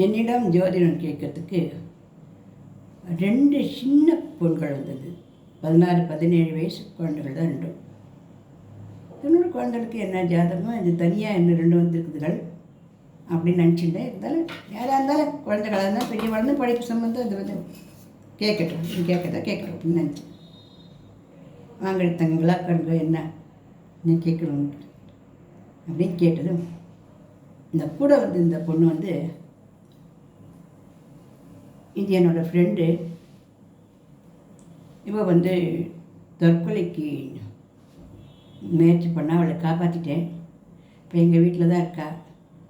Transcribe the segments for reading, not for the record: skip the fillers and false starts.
என்னிடம் ஜோதிடம் கேட்கறதுக்கு 2 சின்ன பொண்கள் வந்தது. 16, 17 வயசு குழந்தைகள் தான் 2. இன்னொரு குழந்தைகளுக்கு என்ன ஜாதகம், இது தனியாக இன்னும் 2 வந்திருக்குதுகள் அப்படின்னு நினச்சிட்டேன். இருந்தாலும் யாராக இருந்தாலும் குழந்தைகளாக இருந்தால் பெரிய வளர்ந்து படிப்பு சம்மந்தம் இது வந்து கேட்கட்டும், இது கேட்கட்டும் அப்படின்னு நினச்சேன். வாங்க தங்களா கருங்க என்ன நீ கேட்கணும் அப்படின்னு கேட்டதும், இந்த கூட வந்து இந்த பொண்ணு வந்து இது என்னோடய ஃப்ரெண்டு. இவள் வந்து தற்கொலைக்கு முயற்சி பண்ணால் அவளை காப்பாற்றிட்டேன். இப்போ எங்கள் வீட்டில் தான் இருக்கா.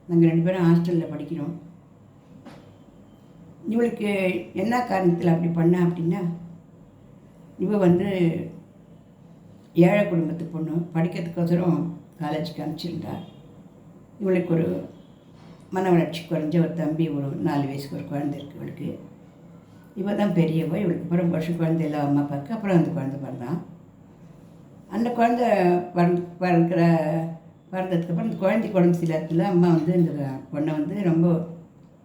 நாங்கள் 2 பேரும் ஹாஸ்டலில் படிக்கிறோம். இவளுக்கு என்ன காரணத்தில் அப்படி பண்ணா அப்படின்னா, இவள் வந்து ஏழை குடும்பத்து பொண்ணு, படிக்கிறதுக்கோசரம் காலேஜுக்கு அனுப்பிச்சிருந்தா. இவளுக்கு ஒரு மன வளர்ச்சி குறைஞ்ச ஒரு தம்பி, ஒரு 4 வயசுக்கு ஒரு குழந்தை இருக்குது இவளுக்கு. இவள் தான் பெரியவள். இவளுக்கு அப்புறம் வருஷம் குழந்தை இல்லை அம்மா அப்பாவுக்கு. அப்புறம் அந்த குழந்தை பிறந்தான். அந்த குழந்தை பிறந்ததுக்கப்புறம் அந்த குழந்தைக்கு உடம்பு சரியில்லாததுல அம்மா வந்து இந்த பொண்ணை வந்து ரொம்ப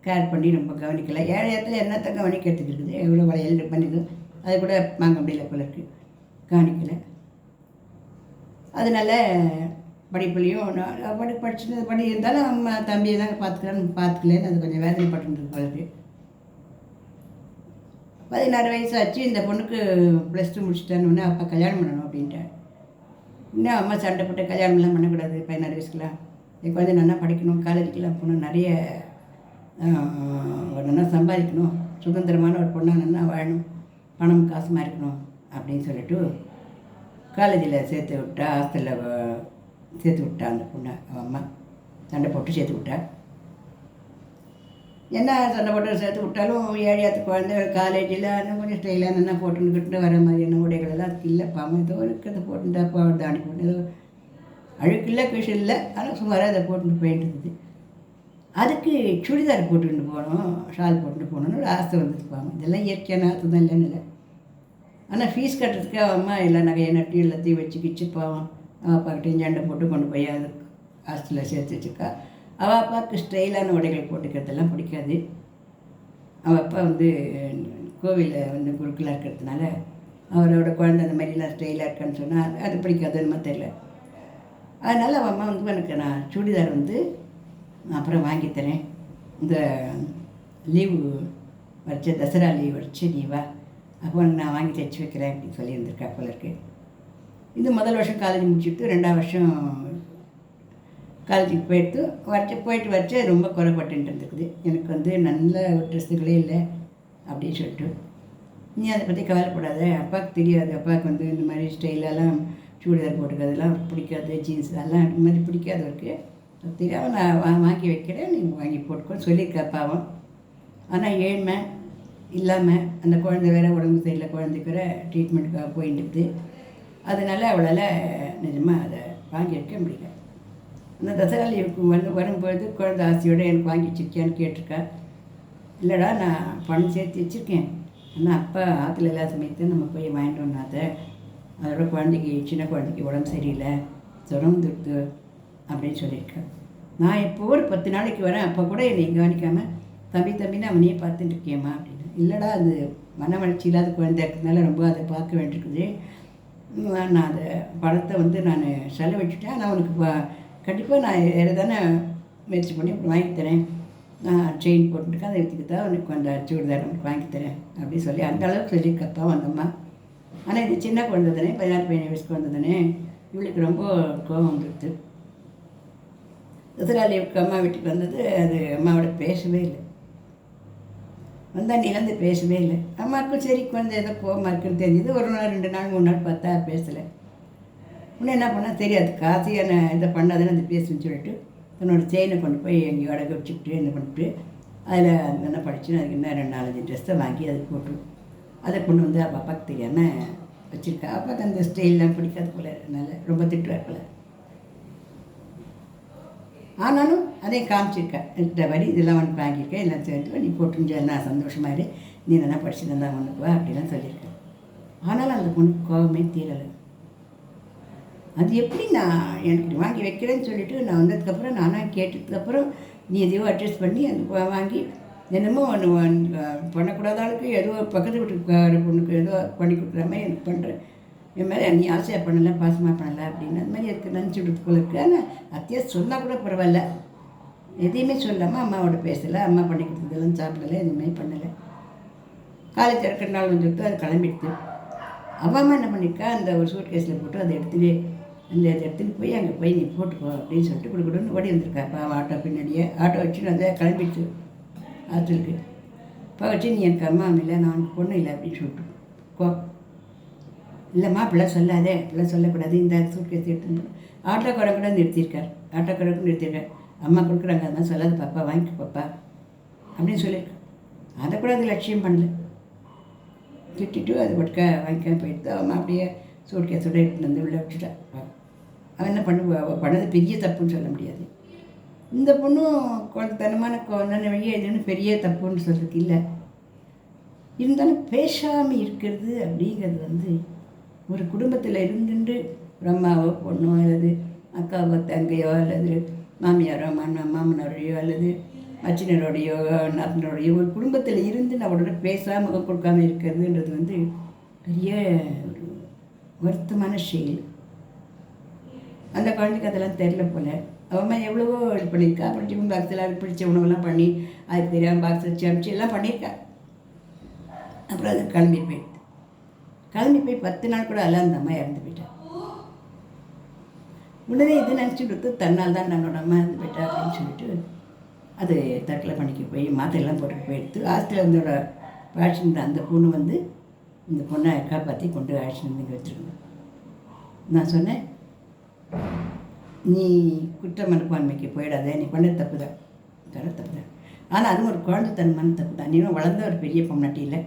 கேர் பண்ணி ரொம்ப கவனிக்கலை. ஏழையத்தில் என்னத்தை கவனிக்கிறதுக்கு இருக்குது, எவ்வளோ வளையல் பண்ணிது அது கூட வாங்க முடியல போல இருக்குது, கவனிக்கலை. அதனால் படிப்புலேயும் படிச்சுட்டு படி இருந்தாலும் அம்மா தம்பியை தாங்க பார்த்துக்கலன்னு அது கொஞ்சம் வேதனைப்பட்டுருக்கு போல இருக்குது. 16 வயசு ஆச்சு. இந்த பொண்ணுக்கு +2 முடிச்சுட்டான்னு அப்பா கல்யாணம் பண்ணணும் அப்படின்ட்டேன். இன்னும் அம்மா சண்டை போட்டு கல்யாணம்லாம் பண்ணக்கூடாது 16 வயசுக்குலாம், இப்போ வந்து நல்லா படிக்கணும், காலேஜுக்கெல்லாம் போகணும், நிறைய நல்லா சம்பாதிக்கணும், சுதந்திரமான ஒரு பொண்ணாக நல்லா வாழணும், பணம் காசுமாக இருக்கணும் அப்படின்னு சொல்லிட்டு காலேஜில் சேர்த்து விட்டா. ஹாஸ்டலில் சேர்த்து விட்டா அந்த பொண்ணை. அவன் அம்மா சண்டை போட்டு சேர்த்து விட்டா. என்ன சண்டை போட்டு சேர்த்து விட்டாலும் ஏழையாத்து குழந்தைகள் காலேஜில் இன்னும் கொஞ்சம் ஸ்டைலாக நல்லா போட்டுக்கிட்டு வர மாதிரியான உடைகளெல்லாம் அதுக்கு இல்லை. பாவம் ஏதோ இருக்கிறத போட்டுட்டா போட்டு தாண்டி போட்டு ஏதோ அழுக்கு இல்லை விஷயம் இல்லை, ஆனால் சுமாராக அதை போட்டுட்டு போயிட்டு இருக்குது. அதுக்கு சுடிதார் போட்டுக்கிட்டு போகணும், ஷால் போட்டுட்டு போகணுன்னு ஒரு ஆசை வந்துருப்பாங்க. இதெல்லாம் இயற்கையான ஆசை தான், இல்லைன்னு இல்லை. ஆனால் ஃபீஸ் கட்டுறதுக்கு அவன் அம்மா எல்லா நகையை நட்டி எல்லாத்தையும் வச்சு பாவம் அவள் அப்பாக்கிட்டையும் சண்டை போட்டு கொண்டு போய் அது ஹாஸ்டலில் சேர்த்து வச்சுருக்கா. அவள் அப்பாவுக்கு ஸ்டைலான உடைகள் போட்டுக்கிறதெல்லாம் பிடிக்காது. அவள் அப்பா வந்து கோவிலில் வந்து குருக்களாக இருக்கிறதுனால அவரோட குழந்தை அந்த மாதிரிலாம் ஸ்டைலாக இருக்கான்னு சொன்னால் அது பிடிக்காதுன்னு தெரியல. அதனால் அவள் அம்மா வந்து எனக்கு நான் சுடிதார் வந்து அப்புறம் வாங்கித்தரேன், இந்த லீவு வச்சு தசரா லீவ் வச்சு நீ வா, அப்போ நான் வாங்கி தைச்சி வைக்கிறேன் அப்படின்னு சொல்லியிருந்திருக்கா போல இருக்குது. இது முதல் வருஷம் காலேஜ் முடிச்சுட்டு 2ஆம் வருஷம் காலேஜுக்கு போயிட்டு வச்சு ரொம்ப குறைப்பட்டு இருக்குது. எனக்கு வந்து நல்ல ட்ரெஸ்ஸுகளே இல்லை அப்படின்னு சொல்லிட்டு, நீ அதை பற்றி கவலைப்படாத, அப்பாவுக்கு தெரியாது, அப்பாவுக்கு வந்து இந்த மாதிரி ஸ்டைலெல்லாம் சுடிதார் போட்டுக்கிறதெல்லாம் பிடிக்காது, ஜீன்ஸ் அதெல்லாம் இந்த மாதிரி பிடிக்காது இருக்குது, அது தெரியாமல் நான் வாங்கி வைக்கிறேன், நீ வாங்கி போட்டுக்கோன்னு சொல்லியிருக்க அப்பாவும். ஆனால் ஏழ்மை இல்லாமல் அந்த குழந்தை வேறு உடம்பு சரியில்லை, குழந்தைக்கு வேறு ட்ரீட்மெண்ட்டுக்காக போயிட்டு, அதனால் அவளால் நிஜமாக அதை வாங்கி வைக்க முடியல. அந்த தசரா லீவுக்கு வரும்பொழுது குழந்தை ஆசையோடு எனக்கு வாங்கி வச்சிருக்கியான்னு கேட்டிருக்கா. இல்லைடா நான் பணம் சேர்த்து வச்சுருக்கேன், ஆனால் அப்பா ஆற்றுல எல்லா சமயத்தையும் நம்ம போய் வாங்கிட்டு வந்தாத, அதோட குழந்தைக்கு சின்ன குழந்தைக்கு உடம்பு சரியில்லை, சுரம் துடுத்து அப்படின்னு சொல்லியிருக்கேன். நான் இப்போ ஒரு 10 நாளைக்கு வரேன், அப்போ கூட என்னை கவனிக்காமல் தம்பின்னு அவனையே பார்த்துட்டு இருக்கேம்மா அப்படின்னு. இல்லைடா அது மன வளர்ச்சி இல்லாத குழந்தை இருக்கிறதுனால ரொம்ப அதை பார்க்க வேண்டியிருக்குது, நான் அதை பணத்தை வந்து நான் செலவிட்டுட்டேன், ஆனால் அவனுக்கு கண்டிப்பாக நான் வேறு தானே முயற்சி பண்ணி வாங்கி தரேன், நான் செயின் போட்டுருக்கேன், அதை எடுத்துக்கிட்டு தான் அவனுக்கு அந்த சுடிதார் அவனுக்கு வாங்கி தரேன் அப்படின்னு சொல்லி அந்த அளவுக்கு சொல்லி கப்பா வந்தம்மா. ஆனால் இது சின்ன குழந்தை தானே, 16-17 வயசு குழந்தை தானே, இவளுக்கு ரொம்ப கோபம் வந்துடுது. தசரா லீவுக்கு அம்மா வீட்டுக்கு வந்தது, அது அம்மாவோட பேசவே இல்லை. வந்தால் நீலேருந்து பேசவே இல்லை. அம்மாவுக்கும் சரி குழந்தை ஏதோ கோபமாக இருக்குன்னு தெரிஞ்சது. 1 நாள் 2 நாள் 3 நாள் பார்த்தா பேசலை. இன்னும் என்ன பண்ணால் தெரியாது, காசியான இதை பண்ணாதுன்னு அந்த பேசுன்னு சொல்லிட்டு தன்னோட செயினை கொண்டு போய் எங்கேயோ அடக்க வச்சுக்கிட்டு என்ன பண்ணிட்டு அதில் என்ன படிச்சுன்னு அதுக்கு என்ன 2-4 ட்ரெஸ்ஸை வாங்கி அதை போட்டு அதை கொண்டு வந்து அப்போ அப்பாவுக்கு தெரியாமல் வச்சுருக்கா. அப்பாவுக்கு அந்த ஸ்டைல்லாம் பிடிக்காது போல, அதனால் ரொம்ப திட்டுவார் போல. ஆனாலும் அதையும் காமிச்சிருக்கேன், இந்த வரி இதெல்லாம் வந்து வாங்கியிருக்கேன், எல்லாம் சேர்த்து நீ போட்டுருந்தா நான் சந்தோஷமாக இரு, நீ நல்லா படிச்சுட்டு இருந்தால் ஒன்றுக்குவா அப்படிலாம் சொல்லியிருக்கேன். ஆனாலும் அந்த பொண்ணுக்கு கோபமே தீரலை. அது எப்படி நான் எனக்கு வாங்கி வைக்கிறேன்னு சொல்லிவிட்டு நான் வந்ததுக்கப்புறம் நானாக கேட்டதுக்கப்புறம் நீ எதையோ அட்ஜஸ்ட் பண்ணி அந்த வாங்கி என்னமோ ஒன்று பண்ணக்கூடாத ஆளுக்கு ஏதோ பக்கத்து வீட்டுக்கார பொண்ணுக்கு ஏதோ பண்ணி கொடுக்குற மாதிரி எனக்கு பண்ணுறேன். இது மாதிரி நீ ஆசையாக பண்ணலை, பாசமாக பண்ணலை அப்படின்னு அது மாதிரி எனக்கு நினச்சி விடுறது போல இருக்குது. ஆனால் அத்தியாக சொன்னால் கூட பரவாயில்ல, எதையுமே சொல்லாமல் அம்மாவோட பேசலை, அம்மா பண்ணி கொடுத்ததெல்லாம் சாப்பிடலை, எதுவுமே பண்ணலை. காலேஜ் இறக்குற நாள் வந்துட்டு அது கிளம்பிடுது. அவள் அம்மா என்ன பண்ணியிருக்கா, அந்த ஒரு சூட் கேஸில் போட்டு அதை எடுத்துகிட்டு போய் அங்கே போய் நீ போட்டுக்கோ அப்படின்னு சொல்லிட்டு கொடுக்கணும்னு ஓடி வந்திருக்கா. அப்போ ஆட்டோ பின்னாடியே ஆட்டோ வச்சு அதை கிளம்பிடுச்சு ஆற்றுக்கு. இப்போ வச்சு நீ எனக்கு அம்மா இல்லை, நான் உனக்கு பொண்ணு இல்லை அப்படின்னு சொல்லிட்டு கோ இல்லைம்மா அப்படிலாம் சொல்லாதே, அப்படிலாம் சொல்லக்கூடாது, இந்த சூட் கேஸ் எடுத்துன்னு ஆட்டோக்காரன் கூட நிறுத்தியிருக்கார். ஆட்டோக்காரருக்கும் நிறுத்தியிருக்கார். அம்மா கொடுக்குறாங்க, அதெல்லாம் சொல்லாது பாப்பா, வாங்கிக்க பாப்பா அப்படின்னு சொல்லியிருக்கேன். அதை கூட அது லட்சியம் பண்ணல, திட்டிட்டு அது ஒட்டுக்க வாங்கிக்க போயிட்டு அம்மா அப்படியே சூட் கேஸோட எடுத்துன்னு வந்து உள்ளே வச்சுட்டா. அவன் என்ன பண்ணது பெரிய தப்புன்னு சொல்ல முடியாது. இந்த பொண்ணும் குழந்தைத்தனமான குழந்தை வெளியே இதுன்னு பெரிய தப்புன்னு சொல்கிறதுக்கு இல்லை. இருந்தாலும் பேசாமல் இருக்கிறது அப்படிங்கிறது ஒரு குடும்பத்தில் இருந்துட்டு ஒரு அம்மாவோ பொண்ணோ அல்லது அக்காவோ தங்கையோ அல்லது மாமியாரோ மாமனாரையோ அல்லது மச்சினரோடையோ நாத்தனரோடையோ ஒரு குடும்பத்தில் இருந்து நம்மளோட பேசாமல் முகம் கொடுக்காமல் இருக்கிறதுன்றது பெரிய ஒரு வருத்தமான செயல். அந்த குழந்தைக்கு அதெல்லாம் தெரில போல். அவன் எவ்வளவோ இது பண்ணியிருக்கா. அப்புறம் டிஃபன் பாக்ஸில் அதுக்கு பிடிச்ச உணவெல்லாம் பண்ணி அதுக்கு தெரியாமல் பாக்ஸ் வச்சு அனுப்பிச்சு எல்லாம் பண்ணியிருக்கா. அப்புறம் அது கிளம்பி போய் 10 நாள் கூட அல்ல அந்த அம்மா இறந்து போயிட்டா. உடனே இது நினச்சி கொடுத்து தன்னால் தான் நம்மளோட அம்மா இறந்து போயிட்டா அப்படின்னு சொல்லிட்டு அது தற்கொலை பண்ணிக்க போய் மாத்திரையெல்லாம் போட்டுட்டு போயிடுத்து. ஹாஸ்டலில் வந்தோட அழைச்சிட்டு அந்த பொண்ணு இந்த பொண்ணை காப்பாற்றி கொண்டு அழைச்சிட்டு இங்கே வச்சுருக்கணும். நான் சொன்னேன், நீ குற்ற மனப்பான்மைக்கு போயிடாத, நீ பண்ண தப்பு தான், தப்பு தான். ஆனால் அதுவும் ஒரு குழந்தைத்தனமான தப்பு தான். நீனும் வளர்ந்த ஒரு பெரிய பொண்ணாட்டி இல்லை,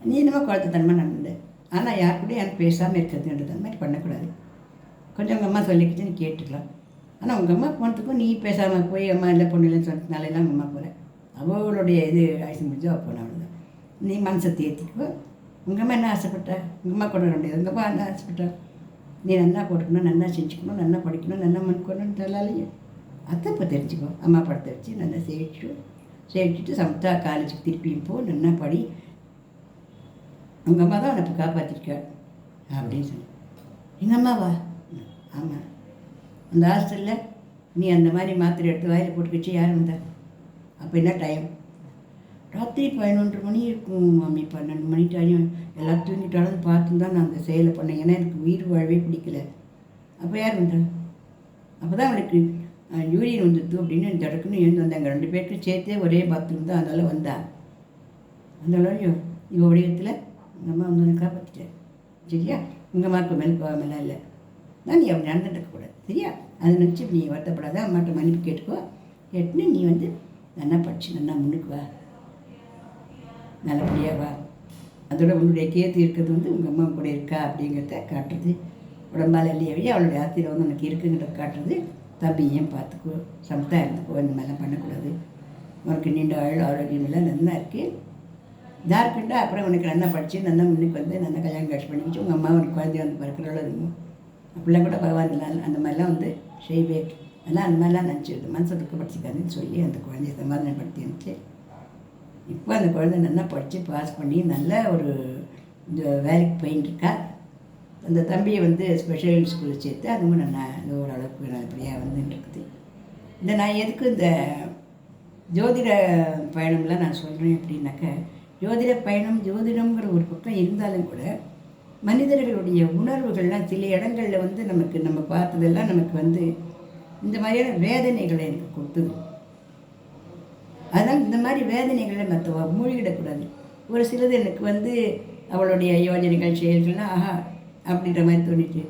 நீ இன்னமும் குழந்தைத்தனமாக நடந்த. ஆனால் யார் கூட எனக்கு பேசாமல் இருக்கிறதுன்றது அந்த மாதிரி பண்ணக்கூடாது. கொஞ்சம் உங்கள் அம்மா சொல்லிக்கிட்டு நீ கேட்டுக்கலாம். ஆனால் உங்கள் அம்மா போனதுக்கும் நீ பேசாமல் போய் அம்மா இல்லை பொண்ணு இல்லைன்னு சொன்னதுனாலாம் உங்கள் அம்மா போகிற அவளுடைய இது ஆயுசு முடிஞ்சோ அப்போ நான் அவ்வளோதான். நீ மனசை தேர்த்திக்கோ. உங்கள் அம்மா என்ன ஆசைப்பட்டா, உங்கள் அம்மா கொண்டு வர முடியாது, உங்கள் அம்மா என்ன ஆசைப்பட்டா, நீ நல்லா போட்டுக்கணும், நல்லா செஞ்சுக்கணும், நல்லா படிக்கணும், நல்லா மண்கொள்ளணும் தலாலையும் அதை இப்போ தெரிஞ்சுக்கோ. அம்மா படத்தை வச்சு நல்லா சேவிச்சுட்டு சமத்தா காலேஜுக்கு திருப்பியும் போ, நல்லா படி, உங்கள் அம்மா தான் உனக்கு காப்பாற்றிருக்கா அப்படின்னு சொன்னேன். எங்கள் அம்மாவா? ஆமாம். அந்த ஹாஸ்டலில் நீ அந்த மாதிரி மாத்திரை எடுத்து வாயில் போட்டுக்கிச்சு யார் வந்தா? அப்போ என்ன டைம்? ராத்திரி 11 மணி இருக்கும் மாமி, 12 மணி டைம். எல்லாம் தூங்கிட்டாலும் பார்த்து தான் நான் அந்த செயலை பண்ணேன். ஏன்னா எனக்கு உயிர் வாழவே பிடிக்கல. அப்போ யார் வந்தா? அப்போ தான் அவளுக்கு யூரியன் வந்துடுது அப்படின்னு தடக்குன்னு எழுந்து வந்தாங்க. 2 பேருக்கும் சேர்த்தே ஒரே பாத்ரூம் தான், அதனால் வந்தா. அந்த அளவு இவள் வடிவத்தில் உங்கள் அம்மா வந்து காப்பாற்றிட்டேன். சரியா? உங்கள் அம்மாவுக்கு மேலே போகாமலாம் இல்லை. நான் நீ அப்படி நடந்துட்டு இருக்கக்கூடாது. சரியா? அதை நினச்சி நீ வருத்தப்படாத, அம்மாட்ட மன்னிப்பு கேட்டுக்கோ. கேட்டுன்னு நீ நல்லா படிச்சு நல்லா முன்னுக்கு வா, நல்லபடியாக வா. அதோட உன்னுடைய கேத்து இருக்கிறது உங்கள் அம்மா கூட இருக்கா அப்படிங்கிறத காட்டுறது. உடம்பால் இல்லையே வழி அவளுடைய ஆத்திரம் உனக்கு இருக்குங்கிறத காட்டுறது. தம்பியும் பார்த்துக்கோ, சமத்தா இருந்துக்கோ, இந்த மாதிரிலாம் பண்ணக்கூடாது. உனக்கு நீண்ட ஆரோக்கியம் எல்லாம் நல்லா இருக்குது, இதாக இருக்குண்டா. அப்புறம் உனக்கு நல்லா படித்து நல்லா முன்னுக்கு நல்லா கல்யாணம் காட்சி பண்ணிக்கிச்சு உங்கள் அம்மா உனக்கு குழந்தைய பிறக்கிறவளோ இருக்கும். அப்படிலாம் கூட பகவான் அந்த மாதிரிலாம் செய்வே. அதெல்லாம் அந்த மாதிரிலாம் நினச்சிடுது. மனசை துக்கப்படுத்திக்காதுன்னு சொல்லி அந்த குழந்தைய சமாதானப்படுத்தி இருந்துச்சு. இப்போ அந்த குழந்தை நல்லா படித்து பாஸ் பண்ணி நல்ல ஒரு இந்த வேலைக்கு போயின்ட்டுருக்கா. அந்த தம்பியை ஸ்பெஷல் ஸ்கூலில் சேர்த்து அதுவும் நல்லா ஓரளவுக்கு நல்லபடியாக வந்துட்டுருக்குது. நான் எதுக்கு இந்த ஜோதிட பயணம்லாம் நான் சொல்கிறேன் அப்படின்னாக்க, ஜோதிட பயணம் ஜோதிடங்கிற ஒரு பக்கம் இருந்தாலும் கூட மனிதர்களுடைய உணர்வுகள்லாம் சில இடங்களில் நமக்கு நம்ம பார்த்ததெல்லாம் நமக்கு இந்த மாதிரியான வேதனைகளை எனக்கு கொடுத்துது. அதனால் இந்த மாதிரி வேதனைகளை மற்ற மூழ்கிடக்கூடாது. ஒரு சிலது எனக்கு அவளுடைய யோஜனைகள் செயல்கள்லாம் ஆஹா அப்படின்ற மாதிரி தோணிட்டு,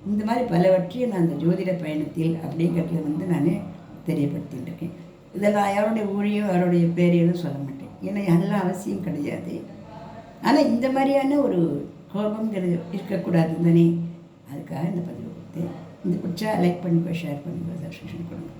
இந்த மாதிரி பலவற்றையும் நான் அந்த ஜோதிட பயணத்தில் அப்படிங்கிறதுல நான் தெரியப்படுத்திட்டு இருக்கேன். இதெல்லாம் யாருடைய ஊழியும் யாருடைய பேரையும் சொல்ல மாட்டேன், ஏன்னா அதெல்லாம் அவசியம் கிடையாது. ஆனால் இந்த மாதிரியான ஒரு கோபங்கிறது இருக்கக்கூடாது தானே, அதுக்காக இந்த பதிவு கொடுத்தேன். இந்த பிடிச்சா லைக் பண்ணுங்க, ஷேர் பண்ணுங்க, சப்ஸ்கிரிப்ஷன் பண்ணுங்க.